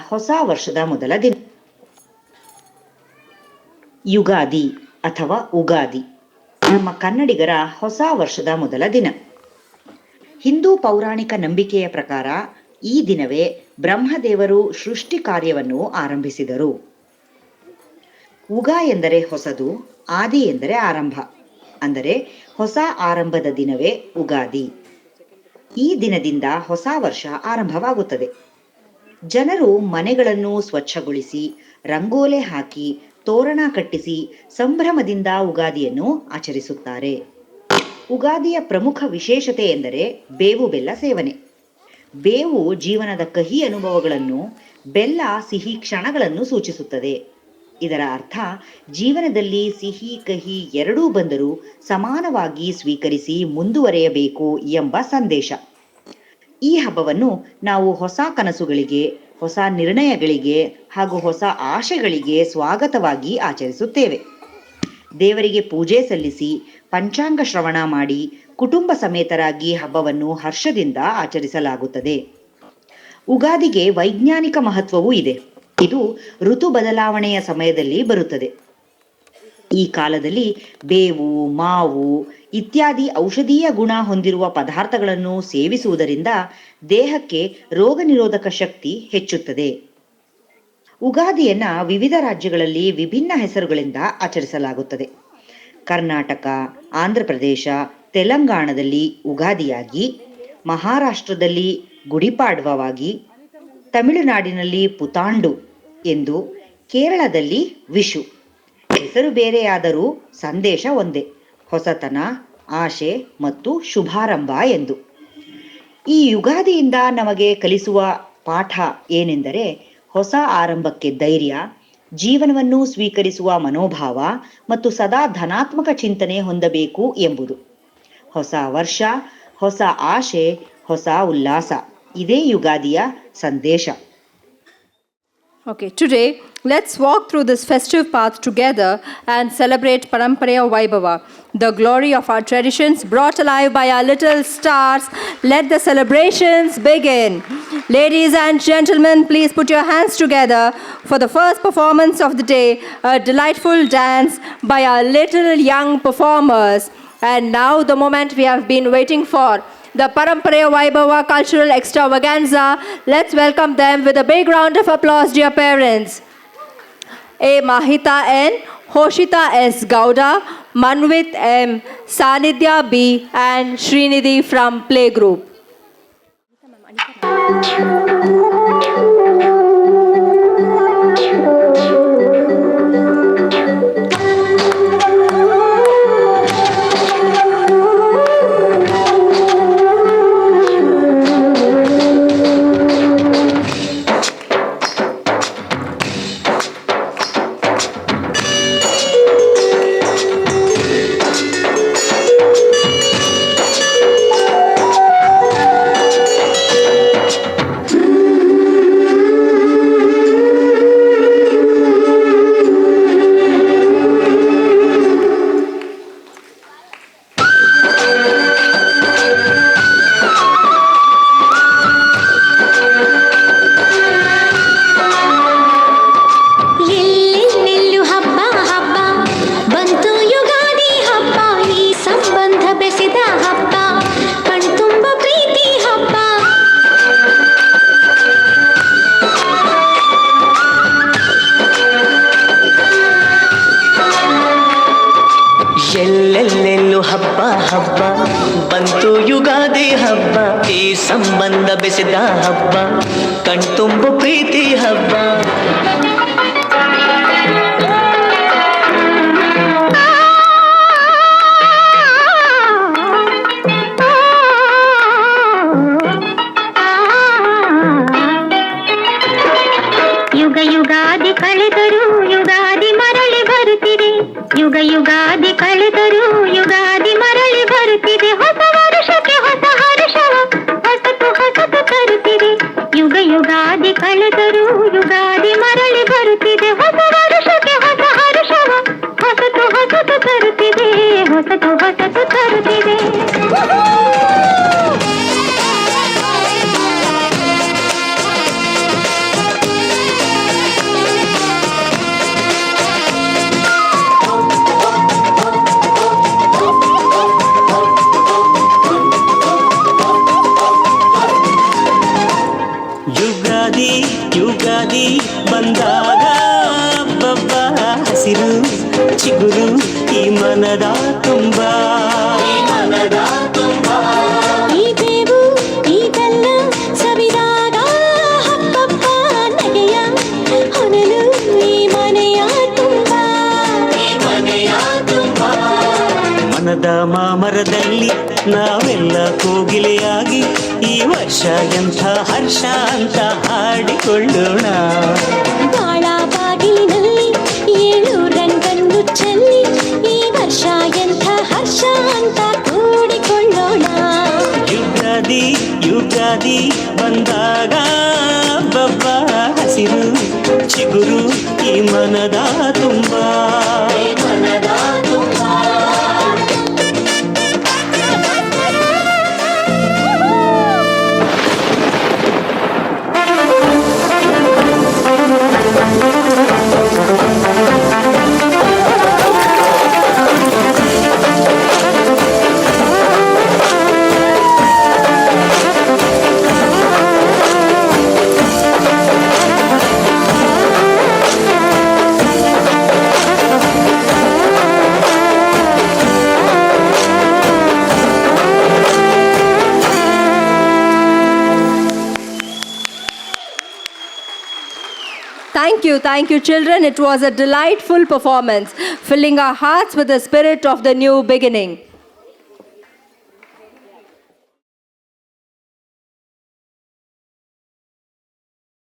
ಹೊಸ ವರ್ಷದ ಮೊದಲ ದಿನ ಯುಗಾದಿ ಅಥವಾ ಉಗಾದಿ ನಮ್ಮ ಕನ್ನಡಿಗರ ಹೊಸ ವರ್ಷದ ಮೊದಲ ದಿನ. ಹಿಂದೂ ಪೌರಾಣಿಕ ನಂಬಿಕೆಯ ಪ್ರಕಾರ ಈ ದಿನವೇ ಬ್ರಹ್ಮದೇವರು ಸೃಷ್ಟಿ ಕಾರ್ಯವನ್ನು ಆರಂಭಿಸಿದರು. ಉಗ ಎಂದರೆ ಹೊಸದು, ಆದಿ ಎಂದರೆ ಆರಂಭ, ಅಂದರೆ ಹೊಸ ಆರಂಭದ ದಿನವೇ ಉಗಾದಿ. ಈ ದಿನದಿಂದ ಹೊಸ ವರ್ಷ ಆರಂಭವಾಗುತ್ತದೆ. ಜನರು ಮನೆಗಳನ್ನು ಸ್ವಚ್ಛಗೊಳಿಸಿ, ರಂಗೋಲೆ ಹಾಕಿ, ತೋರಣ ಕಟ್ಟಿಸಿ ಸಂಭ್ರಮದಿಂದ ಉಗಾದಿಯನ್ನು ಆಚರಿಸುತ್ತಾರೆ. ಉಗಾದಿಯ ಪ್ರಮುಖ ವಿಶೇಷತೆ ಎಂದರೆ ಬೇವು ಬೆಲ್ಲ ಸೇವನೆ. ಬೇವು ಜೀವನದ ಕಹಿ ಅನುಭವಗಳನ್ನು, ಬೆಲ್ಲ ಸಿಹಿ ಕ್ಷಣಗಳನ್ನು ಸೂಚಿಸುತ್ತದೆ. ಇದರ ಅರ್ಥ ಜೀವನದಲ್ಲಿ ಸಿಹಿ ಕಹಿ ಎರಡೂ ಬಂದರೂ ಸಮಾನವಾಗಿ ಸ್ವೀಕರಿಸಿ ಮುಂದುವರೆಯಬೇಕು ಎಂಬ ಸಂದೇಶ. ಈ ಹಬ್ಬವನ್ನು ನಾವು ಹೊಸ ಕನಸುಗಳಿಗೆ, ಹೊಸ ನಿರ್ಣಯಗಳಿಗೆ ಹಾಗೂ ಹೊಸ ಆಶೆಗಳಿಗೆ ಸ್ವಾಗತವಾಗಿ ಆಚರಿಸುತ್ತೇವೆ. ದೇವರಿಗೆ ಪೂಜೆ ಸಲ್ಲಿಸಿ, ಪಂಚಾಂಗ ಶ್ರವಣ ಮಾಡಿ, ಕುಟುಂಬ ಸಮೇತರಾಗಿ ಹಬ್ಬವನ್ನು ಹರ್ಷದಿಂದ ಆಚರಿಸಲಾಗುತ್ತದೆ. ಉಗಾದಿಗೆ ವೈಜ್ಞಾನಿಕ ಮಹತ್ವವೂ ಇದೆ. ಇದು ಋತು ಬದಲಾವಣೆಯ ಸಮಯದಲ್ಲಿ ಬರುತ್ತದೆ. ಈ ಕಾಲದಲ್ಲಿ ಬೇವು, ಮಾವು ಇತ್ಯಾದಿ ಔಷಧೀಯ ಗುಣ ಹೊಂದಿರುವ ಪದಾರ್ಥಗಳನ್ನು ಸೇವಿಸುವುದರಿಂದ ದೇಹಕ್ಕೆ ರೋಗ ನಿರೋಧಕ ಶಕ್ತಿ ಹೆಚ್ಚುತ್ತದೆ. ಉಗಾದಿಯನ್ನ ವಿವಿಧ ರಾಜ್ಯಗಳಲ್ಲಿ ವಿಭಿನ್ನ ಹೆಸರುಗಳಿಂದ ಆಚರಿಸಲಾಗುತ್ತದೆ. ಕರ್ನಾಟಕ, ಆಂಧ್ರ ಪ್ರದೇಶ, ತೆಲಂಗಾಣದಲ್ಲಿ ಉಗಾದಿಯಾಗಿ, ಮಹಾರಾಷ್ಟ್ರದಲ್ಲಿ ಗುಡಿಪಾಡ್ವವಾಗಿ, ತಮಿಳುನಾಡಿನಲ್ಲಿ ಪುತಾಂಡು ಎಂದು, ಕೇರಳದಲ್ಲಿ ವಿಷು. ಹೆಸರು ಬೇರೆಯಾದರೂ ಸಂದೇಶ ಒಂದೇ: ಹೊಸತನ, ಆಶೆ ಮತ್ತು ಶುಭಾರಂಭ ಎಂದು. ಈ ಯುಗಾದಿಯಿಂದ ನಮಗೆ ಕಲಿಸುವ ಪಾಠ ಏನೆಂದರೆ, ಹೊಸ ಆರಂಭಕ್ಕೆ ಧೈರ್ಯ, ಜೀವನವನ್ನು ಸ್ವೀಕರಿಸುವ ಮನೋಭಾವ ಮತ್ತು ಸದಾ ಧನಾತ್ಮಕ ಚಿಂತನೆ ಹೊಂದಬೇಕು ಎಂಬುದು. ಹೊಸ ವರ್ಷ, ಹೊಸ ಆಶೆ, ಹೊಸ ಉಲ್ಲಾಸ, ಇದೇ ಯುಗಾದಿಯ ಸಂದೇಶ. Okay, today let's walk through this festive path together and celebrate Paramparaya Vaibhava, the glory of our traditions brought alive by our little stars. Let the celebrations begin. Ladies and gentlemen, please put your hands together for the first performance of the day, a delightful dance by our little young performers. And now the moment we have been waiting for, the Paramparaya Vaibhava Cultural Extravaganza. Let's welcome them with a big round of applause, dear parents. A. Mahita N, Hoshita S. Gowda, Manvit M, Sanidhya B, and Srinidhi from Playgroup. ಎಲ್ಲೆಲ್ಲೆಲ್ಲೂ ಹಬ್ಬ ಹಬ್ಬ ಬಂತು ಯುಗಾದಿ ಹಬ್ಬ, ಈ ಸಂಬಂಧ ಬೆಸೆದ ಹಬ್ಬ, ಕಣ್ತುಂಬು ಪ್ರೀತಿ ಹಬ್ಬ. ಯುಗ ಯುಗಾದಿ ಕಳೆದರೂ ಯುಗಾದಿ ಮರಳಿ ಬರುತ್ತಿದೆ, ಯುಗ ಯುಗಾದಿ ಕಳೆದರೂ ಯುಗಾದಿ ಮರಳಿ ಬರುತ್ತಿದೆ, ಹೊಸ ವರುಷಕ್ಕೆ ಹೊಸ ಹರ್ಷವ ಹೊಸತು ಹೊಸತು ತರುತ್ತಿದೆ. ಯುಗ ಯುಗಾದಿ ಕಳೆದರೂ ಯುಗಾದಿ ಮರಳಿ ನಿನಗಾಗಿ ಈ ವರ್ಷ ಎಂಥ ಹರ್ಷ ಅಂತ ಹಾಡಿಕೊಳ್ಳೋಣ. ಬಾಳ ಬಾಗಿಲಿನಲ್ಲಿ 7 ರಂಗನ್ನು ಚೆಲ್ಲಿ ಈ ವರ್ಷ ಎಂಥ ಹರ್ಷ ಅಂತ ಕೂಡಿಕೊಳ್ಳೋಣ. ಯುಗಾದಿ ಯುಗಾದಿ ಬಂದಾಗ ಬಬ್ಬ ಹಸಿರು ಚಿಗುರು ಈ ಮನದ ತುಂಬ. Thank you, children. It was a delightful performance, filling our hearts with the spirit of the new beginning.